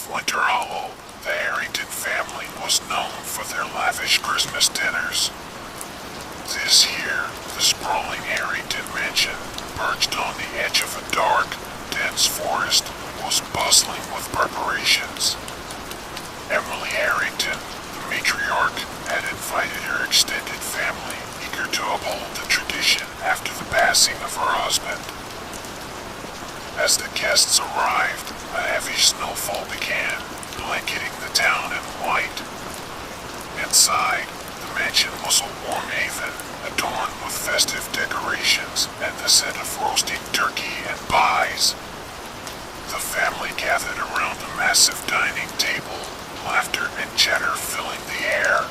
of Winter Hollow, the Harrington family was known for their lavish Christmas dinners. This year, the sprawling Harrington mansion, perched on the edge of a dark, dense forest, was bustling with preparations. Emily Harrington, the matriarch, had invited her extended family, eager to uphold the tradition after the passing of her husband. As the guests arrived, a heavy snowfall began, blanketing the town in white. Inside, the mansion was a warm haven, adorned with festive decorations and the scent of roasting turkey and pies. The family gathered around the massive dining table, laughter and chatter filling the air.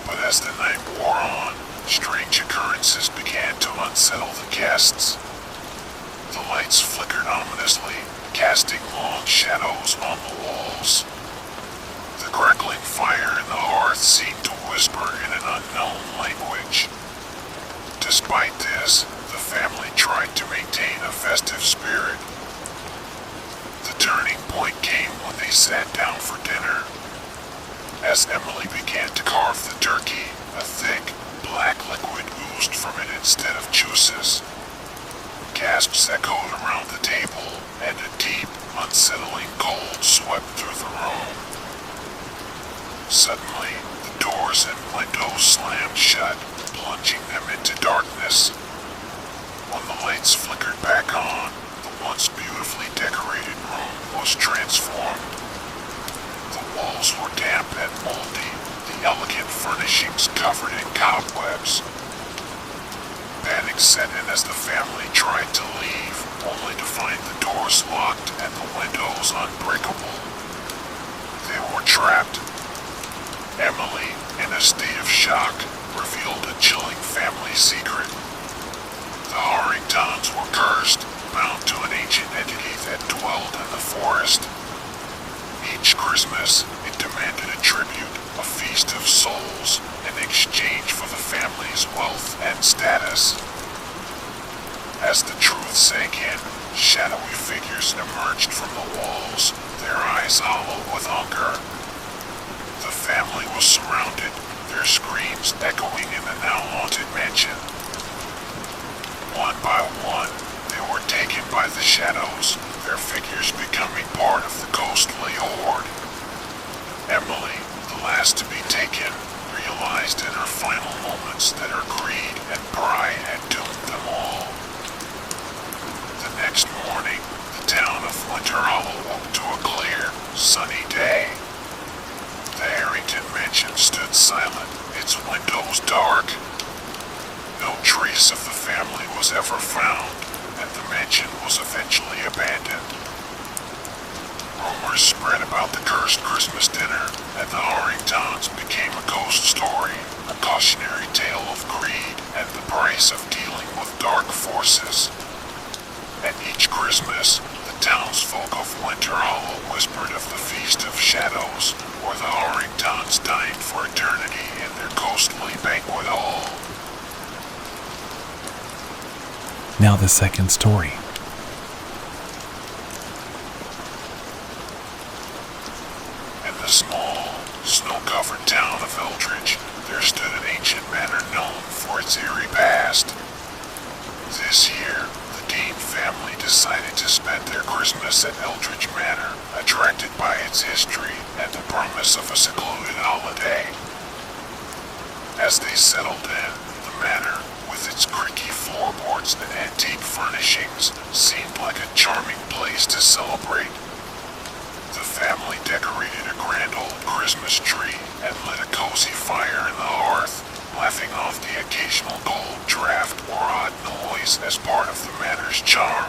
But as the night wore on, strange occurrences began to unsettle the guests. The lights flickered ominously, casting long shadows on the walls. The crackling fire in the hearth seemed to whisper in an unknown language. Despite this, the family tried to maintain a festive spirit. The turning point came when they sat down for dinner. As Emily began to carve the turkey, a thick, black liquid oozed from it instead of juices. Gasps echoed around the table, and a deep, unsettling cold swept through the room. Suddenly, the doors and windows slammed shut, plunging them into darkness. When the lights flickered back on, the once beautifully decorated room was transformed. The walls were damp and moldy, the elegant furnishings covered in cobwebs. Panic set in as the family tried to leave, only to find the doors locked and the windows unbreakable. They were trapped. Emily, in a state of shock, revealed a chilling family secret. The Harringtons were cursed, bound to an ancient entity that dwelled in the forest. Each Christmas, it demanded a tribute, a feast of souls, in exchange for the family's wealth and status. As the truth sank in, shadowy figures emerged from the walls, their eyes hollow with hunger. The family was surrounded, their screams echoing in the now haunted mansion. One by one, they were taken by the shadows, their figures becoming part of the ghostly horde. Emily, the last to be taken, realized in her final moments that her greed and pride had doomed them all. The next morning, the town of Winter Hollow woke to a clear, sunny day. The Harrington mansion stood silent, its windows dark. No trace of the family was ever found, and the mansion was eventually abandoned. Rumors spread about the cursed Christmas dinner, and the Harringtons became a ghost story, a cautionary tale of greed and the price of dealing with dark forces. And each Christmas, the townsfolk of Winter Hollow whispered of the Feast of Shadows, where the Harringtons dined for eternity in their ghostly banquet hall. Now the second story. In the small, snow-covered town of Eldridge, there stood an ancient manor known for its eerie past. This year, the Dean family decided to spend their Christmas at Eldridge Manor, attracted by its history and the promise of a secluded holiday. As they settled in, the manor, with its creaky floorboards and antique furnishings, seemed like a charming place to celebrate. The family decorated a grand old Christmas tree and lit a cozy fire in the hearth, laughing off the occasional cold draft or odd noise as part of the manor's charm.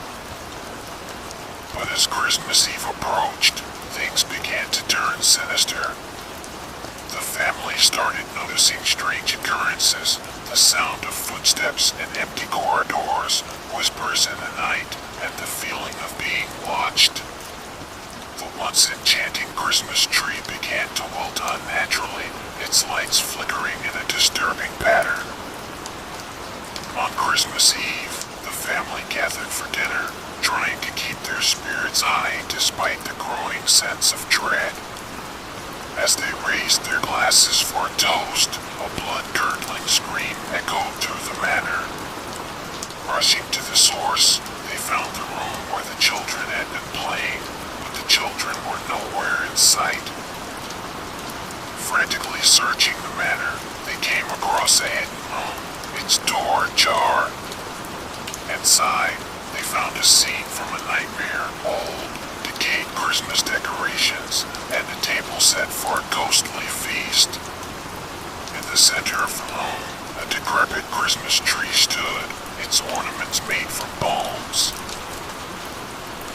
But as Christmas Eve approached, things began to turn sinister. The family started noticing strange occurrences, the sound of footsteps in empty corridors, whispers in the night, and the feeling of being watched. The once enchanting Christmas tree began to wilt unnaturally, its lights flickering in a disturbing pattern. On Christmas Eve, the family gathered for dinner, trying to keep their spirits high despite the growing sense of dread. As they raised their glasses for a toast, a blood-curdling scream echoed through the manor. Rushing to the source, they found the room where the children had been playing, but the children were nowhere in sight. Frantically searching the manor, they came across a hidden room, its door ajar. Inside, they found a scene from a nightmare: old, decayed Christmas decorations and a table set for a ghostly feast. In the center of the room, a decrepit Christmas tree stood, its ornaments made from bones.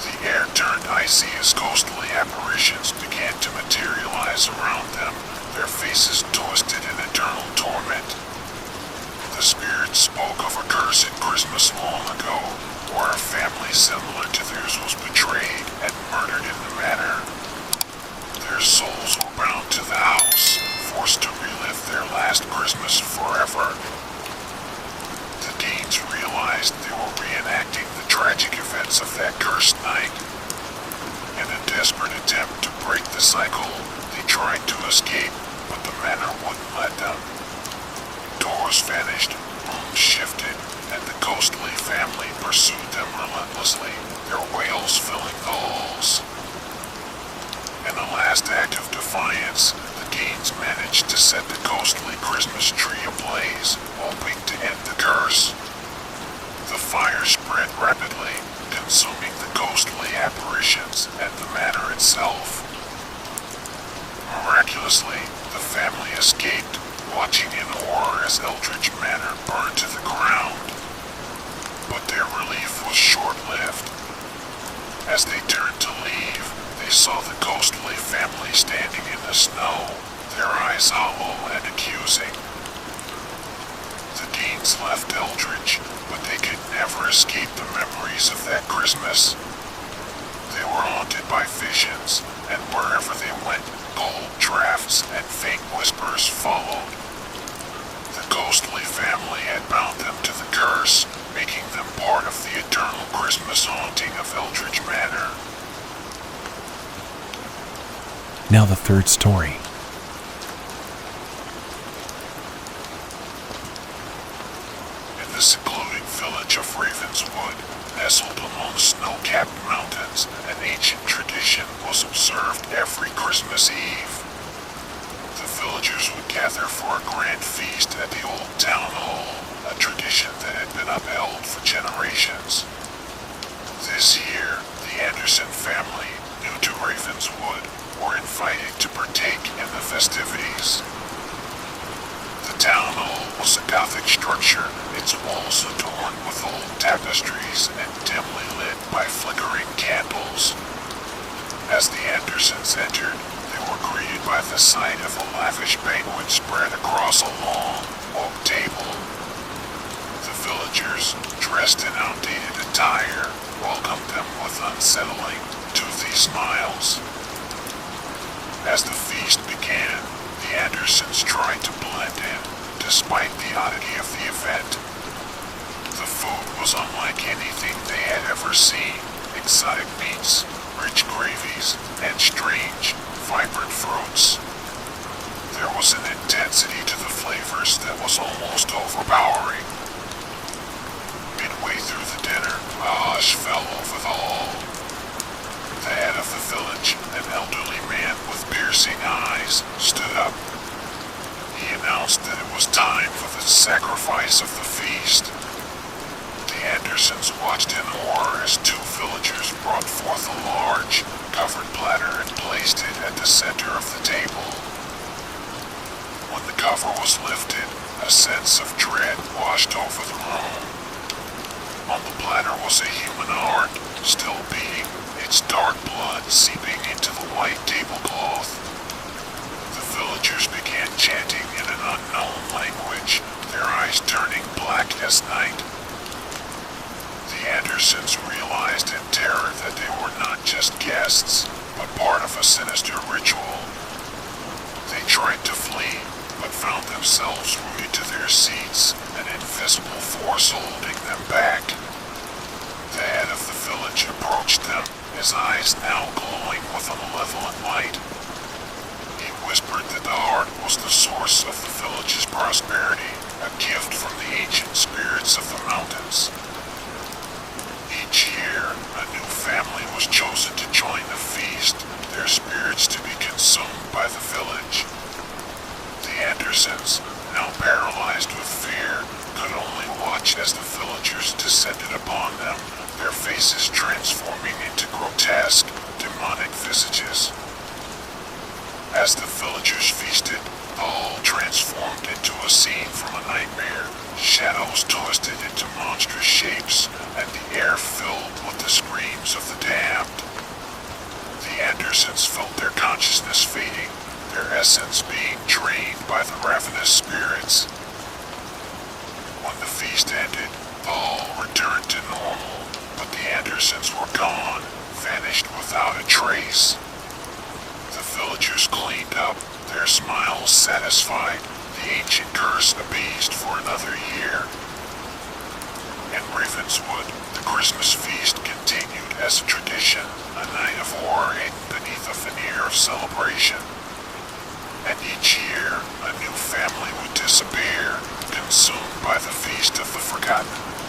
The air turned icy as ghostly apparitions began to materialize around them, their faces twisted in eternal torment. The spirits spoke of a cursed Christmas long ago, where a family similar to theirs was betrayed and murdered in the manor. Their souls were bound to the house, forced to relive their last Christmas forever. The Deans realized they were reenacting the tragic events of that cursed night. In a desperate attempt to break the cycle, they tried to escape, but the manor wouldn't let them. Doors vanished, rooms shifted, and the ghostly family pursued them relentlessly, their wails filling the halls. In a last act of defiance, the Deans managed to set the ghostly Christmas tree ablaze, hoping to end the curse. The fire spread rapidly, consuming the ghostly apparitions and the manor itself. Miraculously, the family escaped, watching in horror as Eldridge Manor burned to the ground. But their relief was short-lived. As they turned to leave, they saw the ghostly family standing in the snow, their eyes hollow and accusing. The Deans left Eldridge, but they could never escape the memories of that Christmas. They were haunted by visions, and wherever they went, cold drafts and faint whispers followed. The ghostly family had bound them to the curse, making them part of the eternal Christmas haunting of Eldridge Manor. Now the third story. In the secluded village of Ravenswood, nestled among snow-capped mountains, an ancient tradition was observed every Christmas Eve. The villagers would gather for a grand feast at the old town hall, a tradition that had been upheld for generations. This year, the Anderson family, new to Ravenswood, were invited to partake in the festivities. The town hall was a Gothic structure, its walls adorned with old tapestries and dimly lit by flickering candles. As the Andersons entered, they were greeted by the sight of a lavish banquet spread across a long oak table. The villagers, dressed in outdated attire, welcomed them with unsettling, toothy smiles. As the feast began, the Andersons tried to blend in, despite the oddity of the event. The food was unlike anything they had ever seen: exotic meats, rich gravies, and strange, vibrant fruits. There was an intensity to the flavors that was almost overpowering. Midway through the dinner, a hush fell over the hall. The head of the village, an elderly man with piercing eyes, stood up. He announced that it was time for the sacrifice of the feast. The Andersons watched in horror as two villagers brought forth a large, covered platter and placed it at the center of the table. When the cover was lifted, a sense of dread washed over the room. On the platter was a human heart, still beating, its dark blood seeping into the white tablecloth. The villagers began chanting in an unknown language, their eyes turning black as night. The Andersons realized in terror that they were not just guests, but part of a sinister ritual. They tried to flee, but found themselves rooted to their seats, an invisible force holding them back. The head of the village approached them, his eyes now glowing with a malevolent prosperity, a gift from the ancient spirits of the mountains. Each year, a new family was chosen to join the feast, their spirits to be consumed by the village. The Andersons, now paralyzed with fear, could only watch as the villagers descended upon them, their faces transforming into grotesque, demonic visages. As the villagers feasted, all transformed into a scene from a nightmare, shadows twisted into monstrous shapes, and the air filled with the screams of the damned. The Andersons felt their consciousness fading, their essence being drained by the ravenous spirits. When the feast ended, all returned to normal, but the Andersons were gone, vanished without a trace. The villagers cleaned up, their smiles satisfied, the ancient curse appeased for another year. In Ravenswood, the Christmas feast continued as a tradition, a night of horror hidden beneath a veneer of celebration. And each year, a new family would disappear, consumed by the feast of the forgotten.